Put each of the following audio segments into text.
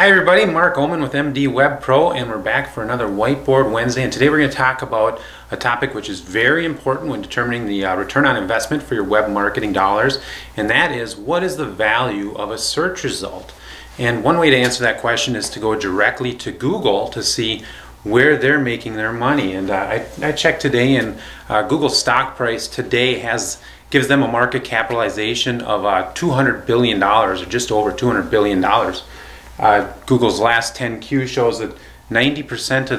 Hi everybody, Mark Oman with MD Web Pro, and we're back for another Whiteboard Wednesday. And today we're going to talk about a topic which is very important when determining the return on investment for your web marketing dollars, and that is, what is the value of a search result? And one way to answer that question is to go directly to Google to see where they're making their money. And I checked today, and Google's stock price today gives them a market capitalization of $200 billion, or just over $200 billion. Google's last 10Q shows that 90%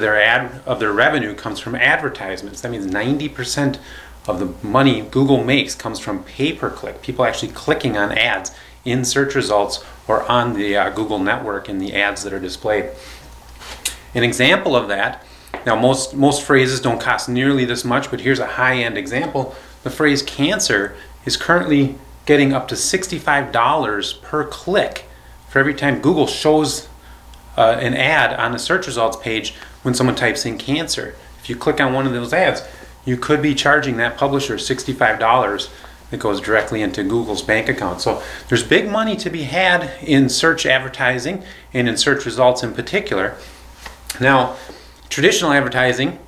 of their revenue comes from advertisements. That means 90% of the money Google makes comes from pay-per-click, people actually clicking on ads in search results or on the Google network in the ads that are displayed. An example of that, now most phrases don't cost nearly this much, but here's a high-end example. The phrase cancer is currently getting up to $65 per click for every time Google shows an ad on the search results page when someone types in cancer. If you click on one of those ads, you could be charging that publisher $65 that goes directly into Google's bank account. So there's big money to be had in search advertising and in search results in particular. Now, traditional advertising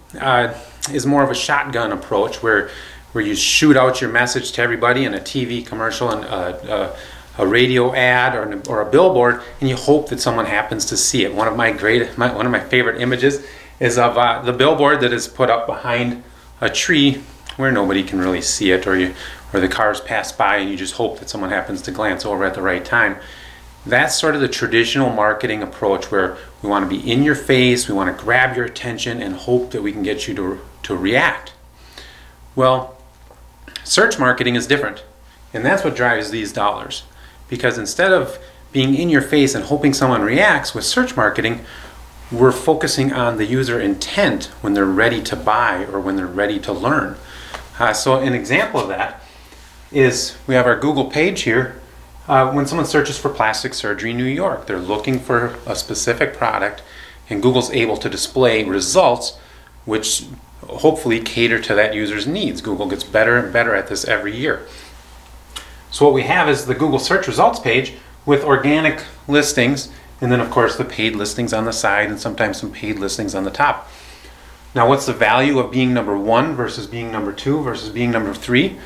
is more of a shotgun approach where you shoot out your message to everybody in a TV commercial and a radio ad or a billboard, and you hope that someone happens to see it. One of my favorite images is of the billboard that is put up behind a tree where nobody can really see it, or the cars pass by and you just hope that someone happens to glance over at the right time. That's sort of the traditional marketing approach, where we want to be in your face, we want to grab your attention and hope that we can get you to react. Well, search marketing is different, and that's what drives these dollars. Because instead of being in your face and hoping someone reacts, with search marketing, we're focusing on the user intent when they're ready to buy or when they're ready to learn. So an example of that is, we have our Google page here. When someone searches for plastic surgery New York, they're looking for a specific product, and Google's able to display results which hopefully cater to that user's needs. Google gets better and better at this every year. So what we have is the Google search results page with organic listings, and then of course the paid listings on the side, and sometimes some paid listings on the top. Now, what's the value of being number 1 versus being number 2 versus being number 3?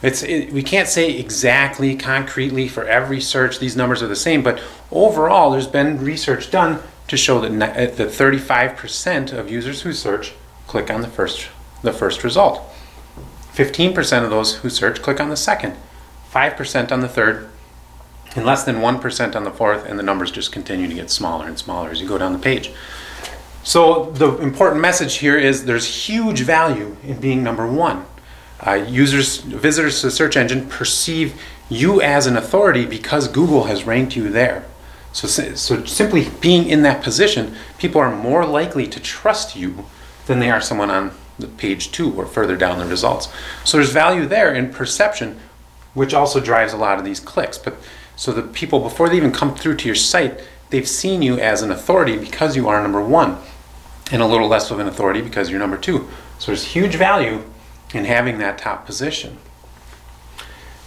We can't say exactly, concretely for every search these numbers are the same, but overall there's been research done to show that 35% of users who search click on the first result. 15% of those who search click on the second. 5% on the third, and less than 1% on the fourth, and the numbers just continue to get smaller and smaller as you go down the page. So the important message here is there's huge value in being number 1. Visitors to the search engine perceive you as an authority because Google has ranked you there. So simply being in that position, people are more likely to trust you than they are someone on the page 2 or further down the results. So there's value there in perception, which also drives a lot of these clicks. So the people, before they even come through to your site, they've seen you as an authority because you are number 1, and a little less of an authority because you're number 2. So there's huge value in having that top position.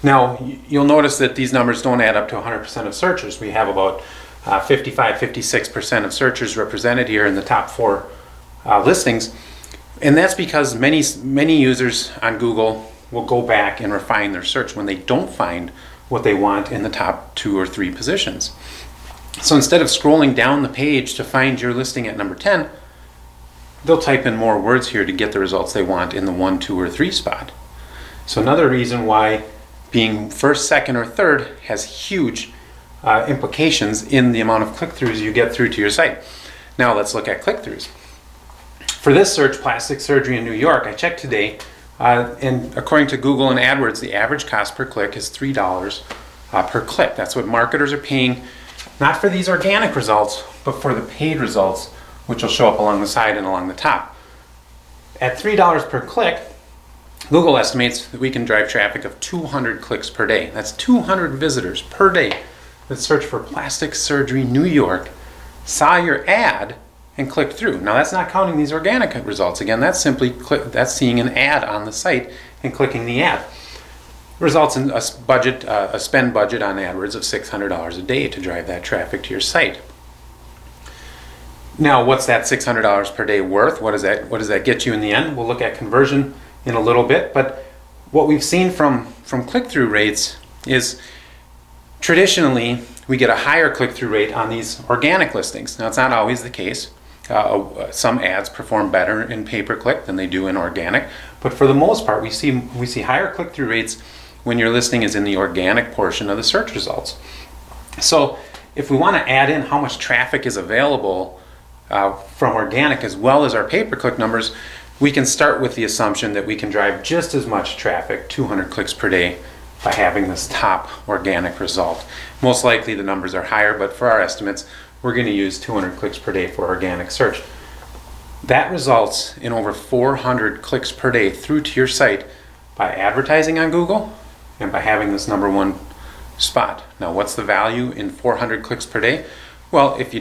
Now, you'll notice that these numbers don't add up to 100% of searchers. We have about 55–56% of searchers represented here in the top 4 listings, and that's because many users on Google will go back and refine their search when they don't find what they want in the top 2 or 3 positions. So instead of scrolling down the page to find your listing at number 10, they'll type in more words here to get the results they want in the 1, 2, or 3 spot. So another reason why being first, second, or third has huge implications in the amount of click-throughs you get through to your site. Now let's look at click-throughs. For this search, plastic surgery in New York, I checked today, and according to Google and AdWords, the average cost per click is $3 per click. That's what marketers are paying, not for these organic results, but for the paid results, which will show up along the side and along the top. At $3 per click, Google estimates that we can drive traffic of 200 clicks per day. That's 200 visitors per day that search for plastic surgery New York, saw your ad, and click through. Now, that's not counting these organic results. Again, that's simply that's seeing an ad on the site and clicking the ad. Results in a spend budget on AdWords of $600 a day to drive that traffic to your site. Now, what's that $600 per day worth? What does that get you in the end? We'll look at conversion in a little bit, but what we've seen from click-through rates is traditionally we get a higher click-through rate on these organic listings. Now, it's not always the case. Some ads perform better in pay-per-click than they do in organic, but for the most part, we see higher click-through rates when your listing is in the organic portion of the search results. So, if we want to add in how much traffic is available from organic as well as our pay-per-click numbers, we can start with the assumption that we can drive just as much traffic, 200 clicks per day, by having this top organic result. Most likely the numbers are higher, but for our estimates, we're going to use 200 clicks per day for organic search. That results in over 400 clicks per day through to your site by advertising on Google and by having this #1 spot. Now, what's the value in 400 clicks per day? Well, if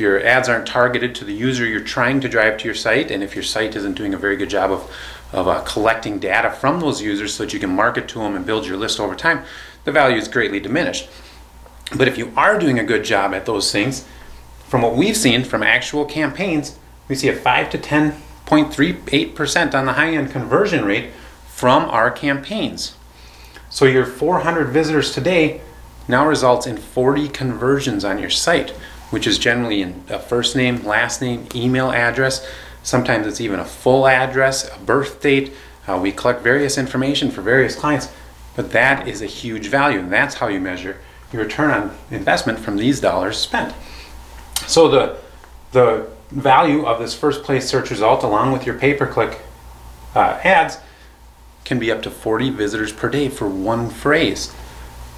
your ads aren't targeted to the user you're trying to drive to your site, and if your site isn't doing a very good job of collecting data from those users so that you can market to them and build your list over time, the value is greatly diminished. But if you are doing a good job at those things, from what we've seen from actual campaigns, we see a 5 to 10.38% on the high-end conversion rate from our campaigns. So your 400 visitors today now results in 40 conversions on your site, which is generally in a first name, last name, email address. Sometimes it's even a full address, a birth date. We collect various information for various clients, but that is a huge value, and that's how you measure your return on investment from these dollars spent. So the value of this first place search result, along with your pay-per-click ads, can be up to 40 visitors per day for one phrase.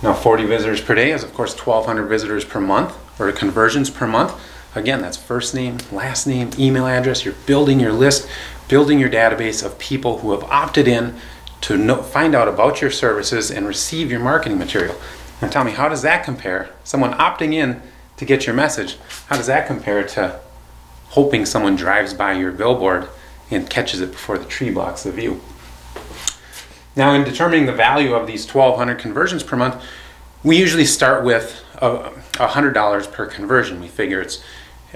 Now, 40 visitors per day is, of course, 1,200 visitors per month, or conversions per month. Again, that's first name, last name, email address. You're building your list, building your database of people who have opted in to find out about your services and receive your marketing material. Now, tell me, how does that compare? Someone opting in to get your message, how does that compare to hoping someone drives by your billboard and catches it before the tree blocks the view? Now, in determining the value of these 1,200 conversions per month, we usually start with $100 per conversion. We figure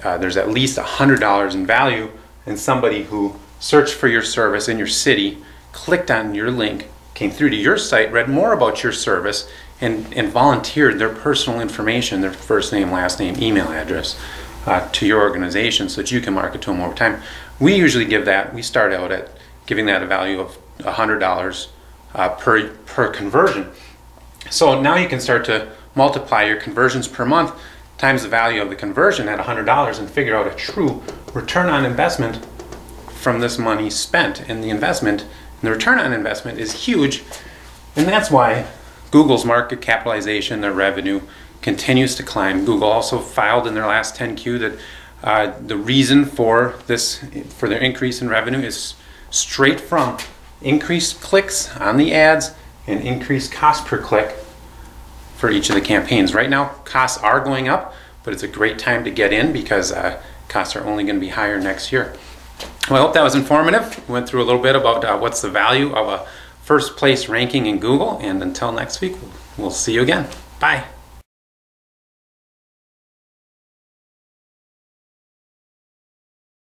there's at least $100 in value in somebody who searched for your service in your city, clicked on your link, came through to your site, read more about your service, and volunteered their personal information, their first name, last name, email address, to your organization so that you can market to them over time. We usually we start out at giving that a value of $100 per conversion. So now you can start to multiply your conversions per month times the value of the conversion at $100 and figure out a true return on investment from this money spent. And the return on investment is huge, and that's why Google's market capitalization, their revenue, continues to climb. Google also filed in their last 10Q that the reason for their increase in revenue is straight from increased clicks on the ads and increased cost per click for each of the campaigns. Right now, costs are going up, but it's a great time to get in because costs are only going to be higher next year. Well, I hope that was informative. We went through a little bit about what's the value of a first place ranking in Google, and until next week, we'll see you again. Bye.